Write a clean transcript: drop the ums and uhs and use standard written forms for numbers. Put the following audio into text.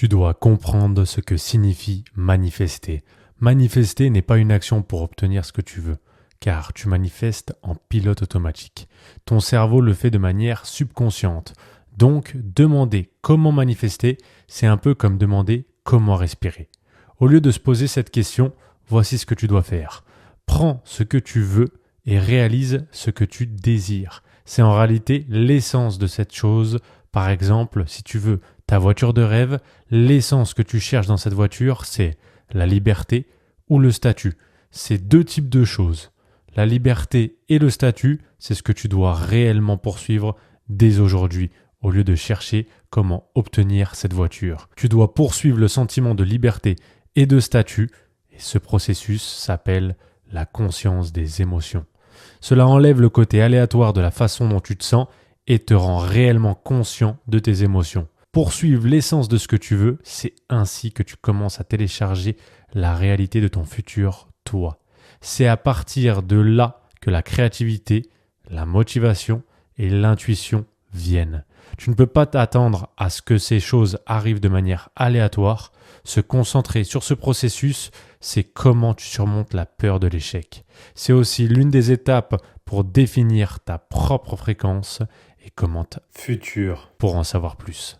Tu dois comprendre ce que signifie manifester. Manifester n'est pas une action pour obtenir ce que tu veux, car tu manifestes en pilote automatique. Ton cerveau le fait de manière subconsciente. Donc, demander comment manifester, c'est un peu comme demander comment respirer. Au lieu de se poser cette question, voici ce que tu dois faire. Prends ce que tu veux et réalise ce que tu désires. C'est en réalité l'essence de cette chose. Par exemple, si tu veux ta voiture de rêve, l'essence que tu cherches dans cette voiture, c'est la liberté ou le statut. C'est deux types de choses. La liberté et le statut, c'est ce que tu dois réellement poursuivre dès aujourd'hui, au lieu de chercher comment obtenir cette voiture. Tu dois poursuivre le sentiment de liberté et de statut, et ce processus s'appelle la conscience des émotions. Cela enlève le côté aléatoire de la façon dont tu te sens et te rend réellement conscient de tes émotions. Poursuivre l'essence de ce que tu veux, c'est ainsi que tu commences à télécharger la réalité de ton futur toi. C'est à partir de là que la créativité, la motivation et l'intuition viennent. Tu ne peux pas t'attendre à ce que ces choses arrivent de manière aléatoire. Se concentrer sur ce processus, c'est comment tu surmontes la peur de l'échec. C'est aussi l'une des étapes pour définir ta propre fréquence et comment futur pour en savoir plus.